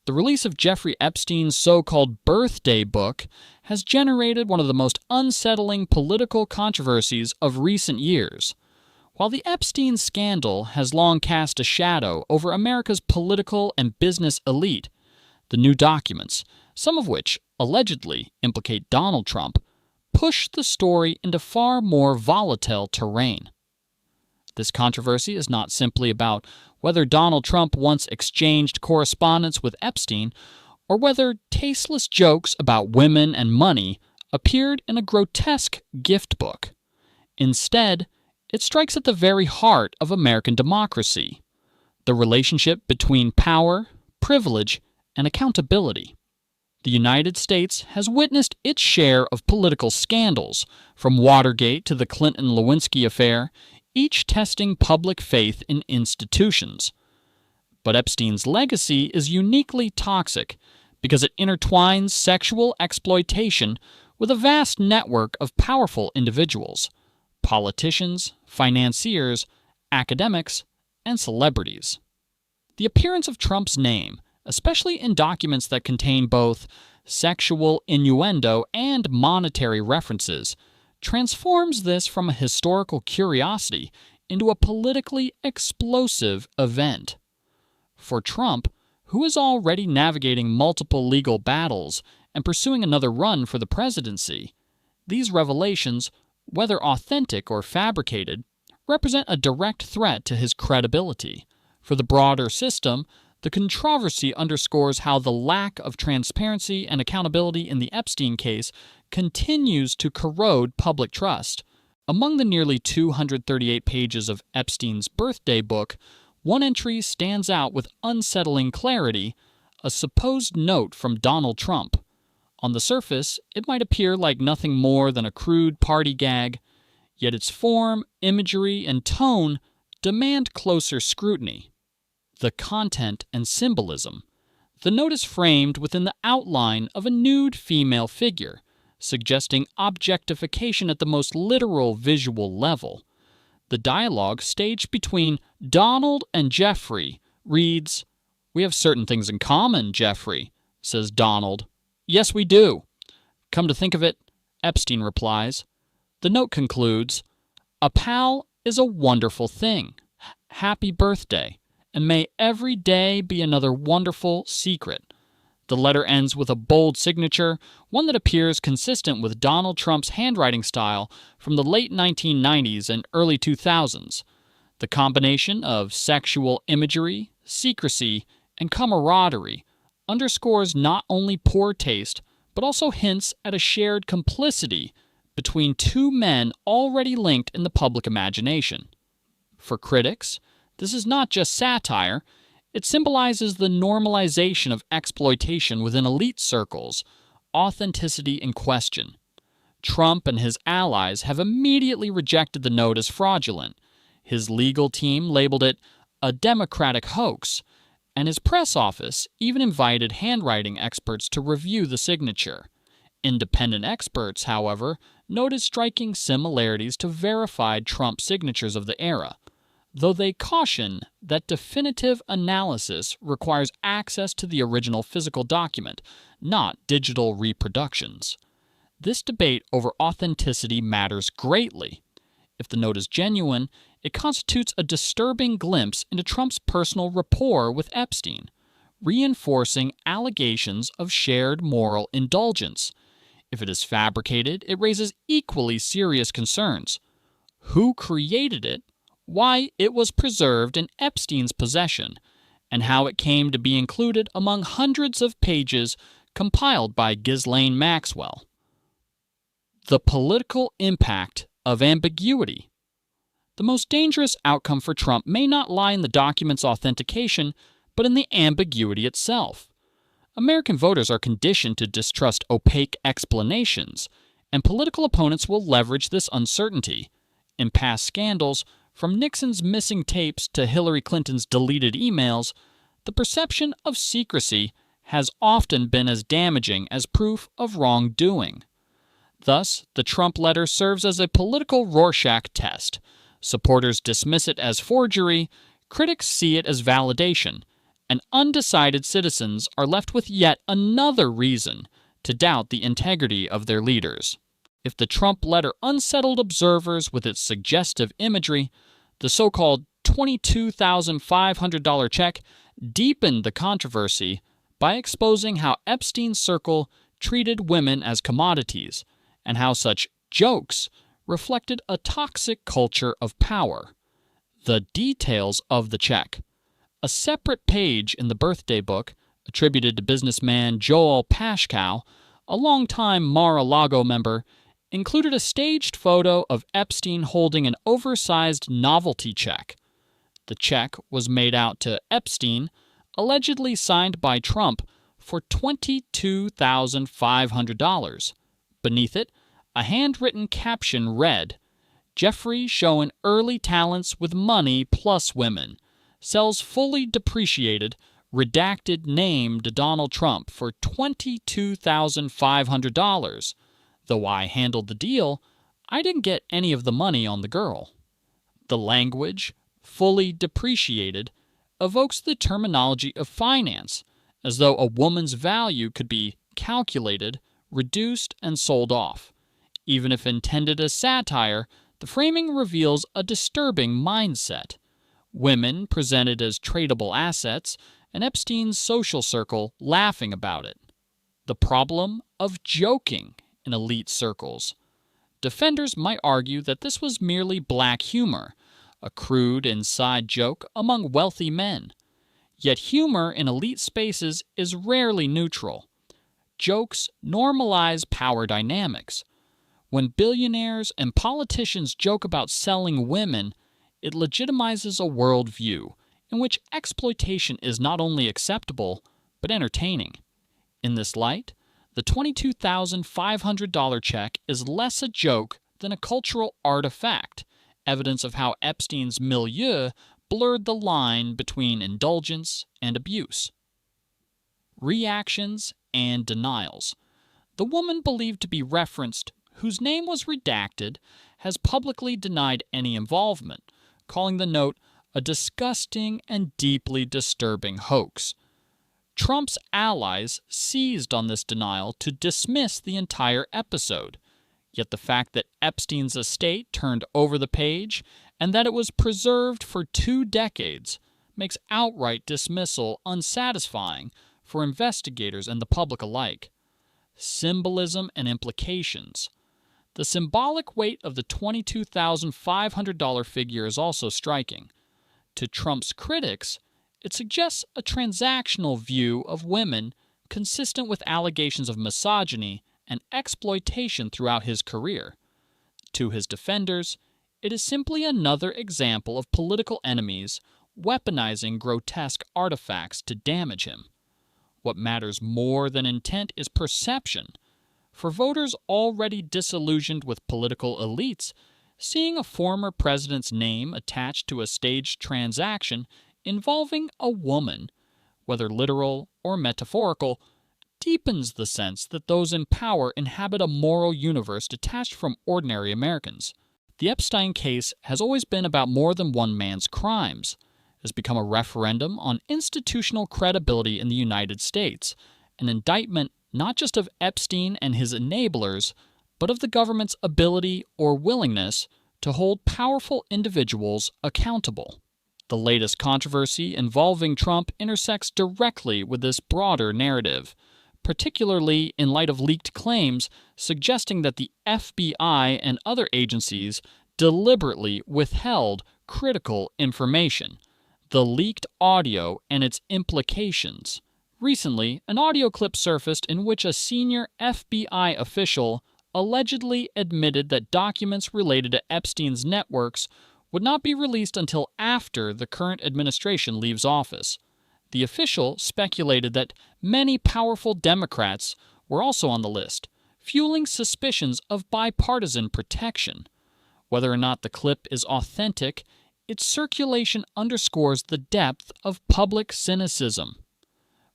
The release of Jeffrey Epstein's so-called birthday book has generated one of the most unsettling political controversies of recent years. While the Epstein scandal has long cast a shadow over America's political and business elite, the new documents, some of which allegedly implicate Donald Trump, push the story into far more volatile terrain. This controversy is not simply about whether Donald Trump once exchanged correspondence with Epstein or whether tasteless jokes about women and money appeared in a grotesque gift book. Instead, it strikes at the very heart of American democracy, the relationship between power, privilege, and accountability. The United States has witnessed its share of political scandals, from Watergate to the Clinton-Lewinsky affair, each testing public faith in institutions. But Epstein's legacy is uniquely toxic because it intertwines sexual exploitation with a vast network of powerful individuals, politicians, financiers, academics, and celebrities. The appearance of Trump's name, especially in documents that contain both sexual innuendo and monetary references, transforms this from a historical curiosity into a politically explosive event. For Trump, who is already navigating multiple legal battles and pursuing another run for the presidency, these revelations, whether authentic or fabricated, represent a direct threat to his credibility. For the broader system, the controversy underscores how the lack of transparency and accountability in the Epstein case continues to corrode public trust. Among the nearly 238 pages of Epstein's birthday book, one entry stands out with unsettling clarity, a supposed note from Donald Trump. On the surface, it might appear like nothing more than a crude party gag, yet its form, imagery, and tone demand closer scrutiny. The content and symbolism. The note is framed within the outline of a nude female figure, suggesting objectification at the most literal visual level. The dialogue staged between Donald and Jeffrey reads, "We have certain things in common, Jeffrey," says Donald. "Yes, we do." "Come to think of it," Epstein replies. The note concludes, "A pal is a wonderful thing. Happy birthday, and may every day be another wonderful secret." The letter ends with a bold signature, one that appears consistent with Donald Trump's handwriting style from the late 1990s and early 2000s. The combination of sexual imagery, secrecy, and camaraderie underscores not only poor taste, but also hints at a shared complicity between two men already linked in the public imagination. For critics, this is not just satire. It symbolizes the normalization of exploitation within elite circles, authenticity in question. Trump and his allies have immediately rejected the note as fraudulent. His legal team labeled it a Democratic hoax, and his press office even invited handwriting experts to review the signature. Independent experts, however, noted striking similarities to verified Trump signatures of the era, though they caution that definitive analysis requires access to the original physical document, not digital reproductions. This debate over authenticity matters greatly. If the note is genuine, it constitutes a disturbing glimpse into Trump's personal rapport with Epstein, reinforcing allegations of shared moral indulgence. If it is fabricated, it raises equally serious concerns. Who created it? Why it was preserved in Epstein's possession, and how it came to be included among hundreds of pages compiled by Ghislaine Maxwell. The political impact of ambiguity. The most dangerous outcome for Trump may not lie in the document's authentication, but in the ambiguity itself. American voters are conditioned to distrust opaque explanations, and political opponents will leverage this uncertainty. In past scandals, from Nixon's missing tapes to Hillary Clinton's deleted emails, the perception of secrecy has often been as damaging as proof of wrongdoing. Thus, the Trump letter serves as a political Rorschach test. Supporters dismiss it as forgery, critics see it as validation, and undecided citizens are left with yet another reason to doubt the integrity of their leaders. If the Trump letter unsettled observers with its suggestive imagery, the so-called $22,500 check deepened the controversy by exposing how Epstein's circle treated women as commodities and how such jokes reflected a toxic culture of power. The details of the check. A separate page in the birthday book, attributed to businessman Joel Pashkow, a longtime Mar-a-Lago member, included a staged photo of Epstein holding an oversized novelty check. The check was made out to Epstein, allegedly signed by Trump, for $22,500. Beneath it, a handwritten caption read, "Jeffrey showing early talents with money plus women. Sells fully depreciated, redacted name to Donald Trump for $22,500. Though I handled the deal, I didn't get any of the money on the girl." The language, fully depreciated, evokes the terminology of finance, as though a woman's value could be calculated, reduced, and sold off. Even if intended as satire, the framing reveals a disturbing mindset. Women presented as tradable assets, and Epstein's social circle laughing about it. The problem of joking in elite circles. Defenders might argue that this was merely black humor, a crude inside joke among wealthy men. Yet humor in elite spaces is rarely neutral. Jokes normalize power dynamics. When billionaires and politicians joke about selling women, it legitimizes a worldview in which exploitation is not only acceptable, but entertaining. In this light, the $22,500 check is less a joke than a cultural artifact, evidence of how Epstein's milieu blurred the line between indulgence and abuse. Reactions and denials. The woman believed to be referenced, whose name was redacted, has publicly denied any involvement, calling the note a disgusting and deeply disturbing hoax. Trump's allies seized on this denial to dismiss the entire episode. Yet the fact that Epstein's estate turned over the page and that it was preserved for 2 decades makes outright dismissal unsatisfying for investigators and the public alike. Symbolism and implications. The symbolic weight of the $22,500 figure is also striking. To Trump's critics, it suggests a transactional view of women consistent with allegations of misogyny and exploitation throughout his career. To his defenders, it is simply another example of political enemies weaponizing grotesque artifacts to damage him. What matters more than intent is perception. For voters already disillusioned with political elites, seeing a former president's name attached to a staged transaction involving a woman, whether literal or metaphorical, deepens the sense that those in power inhabit a moral universe detached from ordinary Americans. The Epstein case has always been about more than one man's crimes. It has become a referendum on institutional credibility in the United States, an indictment not just of Epstein and his enablers, but of the government's ability or willingness to hold powerful individuals accountable. The latest controversy involving Trump intersects directly with this broader narrative, particularly in light of leaked claims suggesting that the FBI and other agencies deliberately withheld critical information. The leaked audio and its implications. Recently, an audio clip surfaced in which a senior FBI official allegedly admitted that documents related to Epstein's networks would not be released until after the current administration leaves office. The official speculated that many powerful Democrats were also on the list, fueling suspicions of bipartisan protection. Whether or not the clip is authentic, its circulation underscores the depth of public cynicism.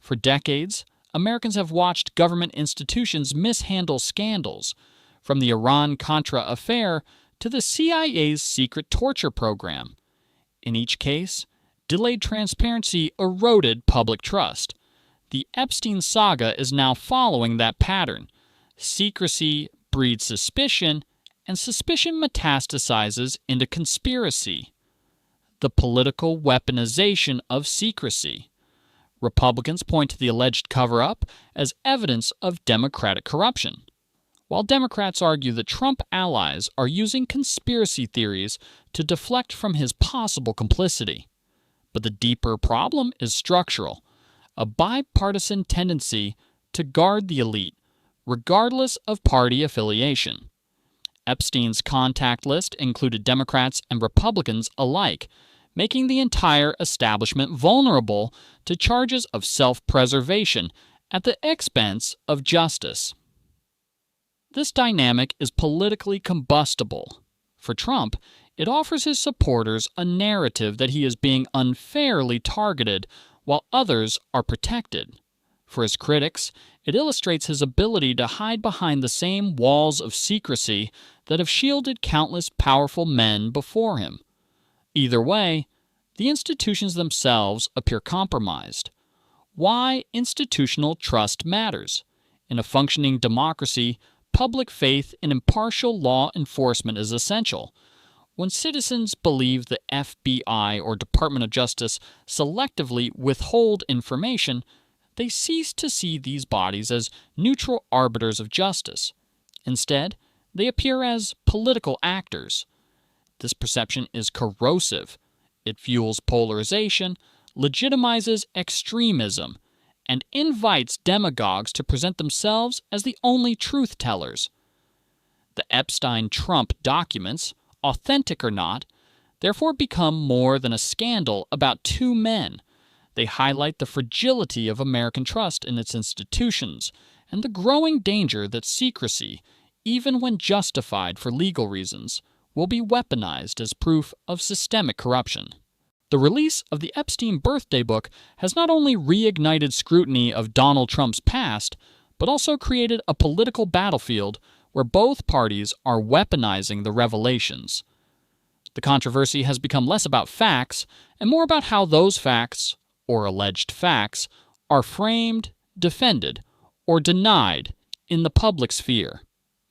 For decades, Americans have watched government institutions mishandle scandals, from the Iran-Contra affair to the CIA's secret torture program. In each case, Delayed transparency eroded public trust. The Epstein saga is now following that pattern. Secrecy breeds suspicion, and suspicion metastasizes into conspiracy. The political weaponization of secrecy. Republicans point to the alleged cover-up as evidence of Democratic corruption, while Democrats argue that Trump allies are using conspiracy theories to deflect from his possible complicity. But the deeper problem is structural, a bipartisan tendency to guard the elite, regardless of party affiliation. Epstein's contact list included Democrats and Republicans alike, making the entire establishment vulnerable to charges of self-preservation at the expense of justice. This dynamic is politically combustible. For Trump, it offers his supporters a narrative that he is being unfairly targeted while others are protected. For his critics, it illustrates his ability to hide behind the same walls of secrecy that have shielded countless powerful men before him. Either way, the institutions themselves appear compromised. Why institutional trust matters. In a functioning democracy, public faith in impartial law enforcement is essential. When citizens believe the FBI or Department of Justice selectively withhold information, they cease to see these bodies as neutral arbiters of justice. Instead, they appear as political actors. This perception is corrosive. It fuels polarization, legitimizes extremism, and invites demagogues to present themselves as the only truth-tellers. The Epstein-Trump documents, authentic or not, therefore become more than a scandal about two men. They highlight the fragility of American trust in its institutions and the growing danger that secrecy, even when justified for legal reasons, will be weaponized as proof of systemic corruption. The release of the Epstein birthday book has not only reignited scrutiny of Donald Trump's past, but also created a political battlefield where both parties are weaponizing the revelations. The controversy has become less about facts and more about how those facts, or alleged facts, are framed, defended, or denied in the public sphere.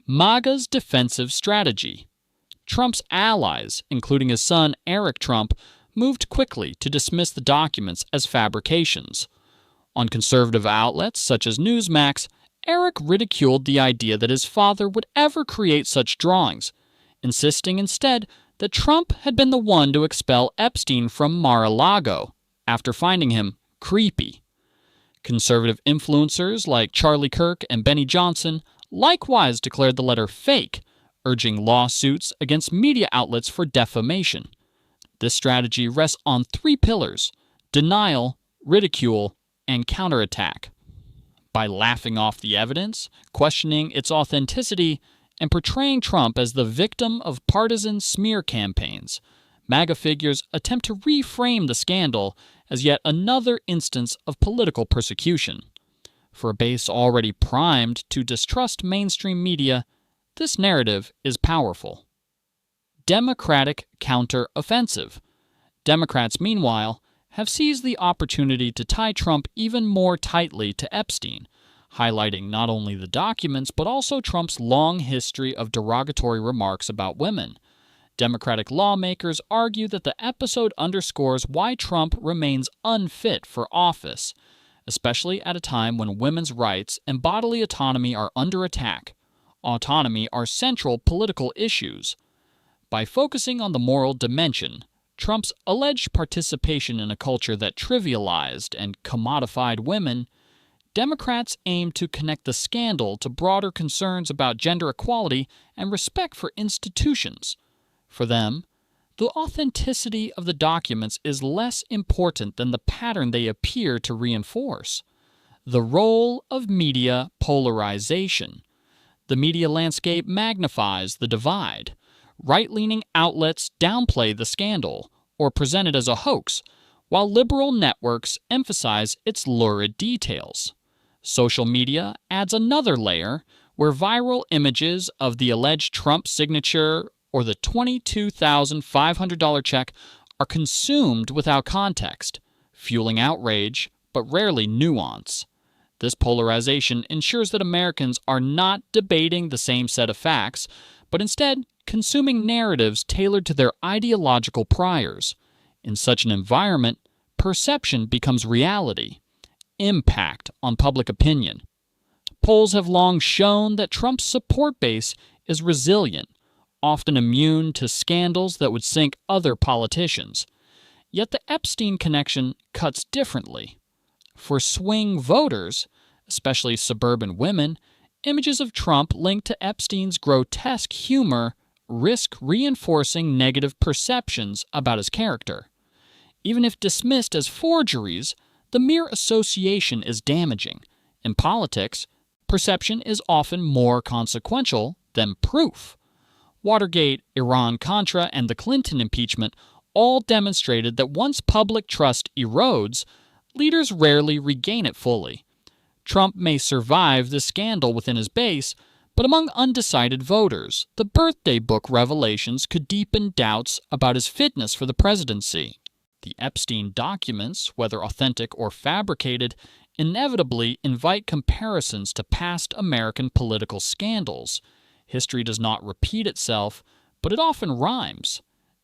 MAGA's defensive strategy. Trump's allies, including his son Eric Trump, moved quickly to dismiss the documents as fabrications. On conservative outlets such as Newsmax, Eric ridiculed the idea that his father would ever create such drawings, insisting instead that Trump had been the one to expel Epstein from Mar-a-Lago after finding him creepy. Conservative influencers like Charlie Kirk and Benny Johnson likewise declared the letter fake, urging lawsuits against media outlets for defamation. This strategy rests on three pillars: denial, ridicule, and counterattack. By laughing off the evidence, questioning its authenticity, and portraying Trump as the victim of partisan smear campaigns, MAGA figures attempt to reframe the scandal as yet another instance of political persecution. For a base already primed to distrust mainstream media, this narrative is powerful. Democratic counter-offensive. Democrats, meanwhile, have seized the opportunity to tie Trump even more tightly to Epstein, highlighting not only the documents but also Trump's long history of derogatory remarks about women. Democratic lawmakers argue that the episode underscores why Trump remains unfit for office, especially at a time when women's rights and bodily autonomy are under attack. Autonomy are central political issues. By focusing on the moral dimension, Trump's alleged participation in a culture that trivialized and commodified women, Democrats aim to connect the scandal to broader concerns about gender equality and respect for institutions. For them, the authenticity of the documents is less important than the pattern they appear to reinforce: the role of media polarization. The media landscape magnifies the divide. Right-leaning outlets downplay the scandal or present it as a hoax, while liberal networks emphasize its lurid details. Social media adds another layer where viral images of the alleged Trump signature or the $22,500 check are consumed without context, fueling outrage but rarely nuance. This polarization ensures that Americans are not debating the same set of facts, but instead consuming narratives tailored to their ideological priors. In such an environment, perception becomes reality, impact on public opinion. Polls have long shown that Trump's support base is resilient, often immune to scandals that would sink other politicians. Yet the Epstein connection cuts differently. For swing voters, especially suburban women, images of Trump linked to Epstein's grotesque humor risk reinforcing negative perceptions about his character. Even if dismissed as forgeries, the mere association is damaging. In politics, perception is often more consequential than proof. Watergate, Iran-Contra, and the Clinton impeachment all demonstrated that once public trust erodes, leaders rarely regain it fully. Trump may survive the scandal within his base, but among undecided voters, the birthday book revelations could deepen doubts about his fitness for the presidency. The Epstein documents, whether authentic or fabricated, inevitably invite comparisons to past American political scandals. History does not repeat itself, but it often rhymes.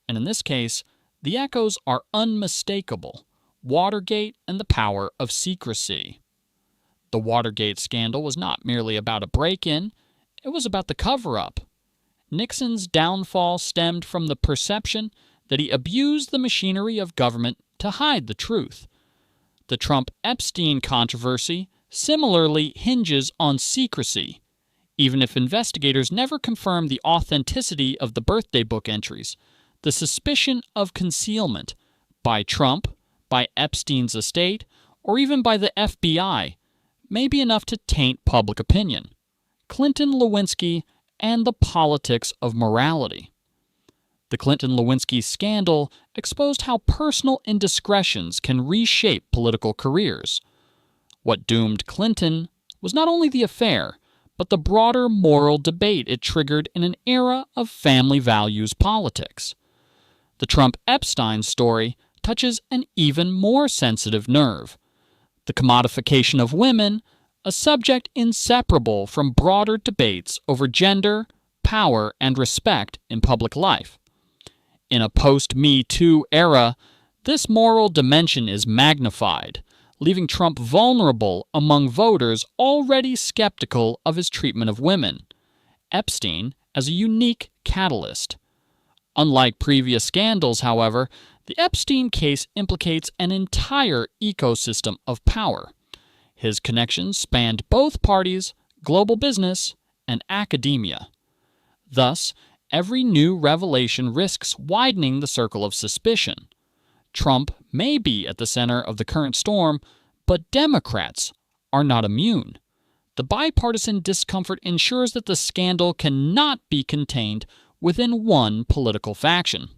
And in this case, the echoes are unmistakable. Watergate and the power of secrecy. The Watergate scandal was not merely about a break-in, it was about the cover-up. Nixon's downfall stemmed from the perception that he abused the machinery of government to hide the truth. The Trump-Epstein controversy similarly hinges on secrecy. Even if investigators never confirm the authenticity of the birthday book entries, the suspicion of concealment by Trump, by Epstein's estate, or even by the FBI may be enough to taint public opinion. Clinton-Lewinsky and the politics of morality. The Clinton-Lewinsky scandal exposed how personal indiscretions can reshape political careers. What doomed Clinton was not only the affair, but the broader moral debate it triggered in an era of family values politics. The Trump-Epstein story touches an even more sensitive nerve. The commodification of women, a subject inseparable from broader debates over gender, power, and respect in public life. In a post-Me Too era, this moral dimension is magnified, leaving Trump vulnerable among voters already skeptical of his treatment of women. Epstein as a unique catalyst. Unlike previous scandals, however, the Epstein case implicates an entire ecosystem of power. His connections spanned both parties, global business, and academia. Thus, every new revelation risks widening the circle of suspicion. Trump may be at the center of the current storm, but Democrats are not immune. The bipartisan discomfort ensures that the scandal cannot be contained within one political faction.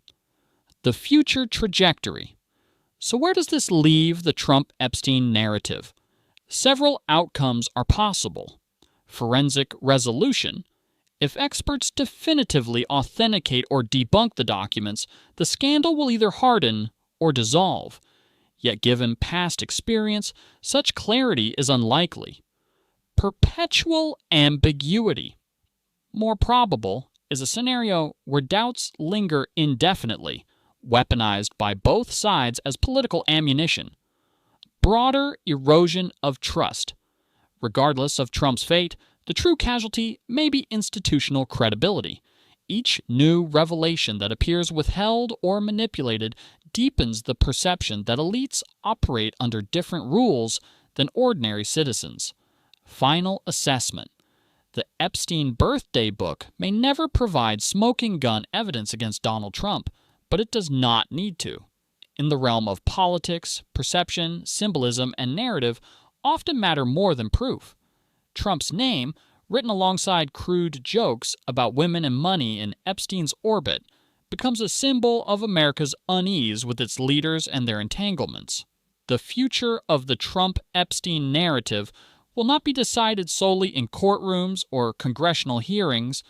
The future trajectory. So where does this leave the Trump-Epstein narrative? Several outcomes are possible. Forensic resolution. If experts definitively authenticate or debunk the documents, the scandal will either harden or dissolve. Yet given past experience, such clarity is unlikely. Perpetual ambiguity. More probable is a scenario where doubts linger indefinitely, weaponized by both sides as political ammunition. Broader erosion of trust. Regardless of Trump's fate, the true casualty may be institutional credibility. Each new revelation that appears withheld or manipulated deepens the perception that elites operate under different rules than ordinary citizens. Final assessment. The Epstein birthday book may never provide smoking gun evidence against Donald Trump, but it does not need to. In the realm of politics, perception, symbolism, and narrative often matter more than proof. Trump's name, written alongside crude jokes about women and money in Epstein's orbit, becomes a symbol of America's unease with its leaders and their entanglements. The future of the Trump-Epstein narrative will not be decided solely in courtrooms or congressional hearings.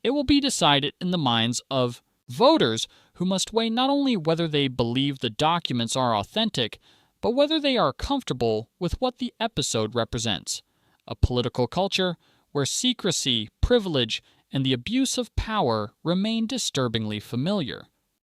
It will be decided in the minds of voters who must weigh not only whether they believe the documents are authentic, but whether they are comfortable with what the episode represents: a political culture where secrecy, privilege, and the abuse of power remain disturbingly familiar.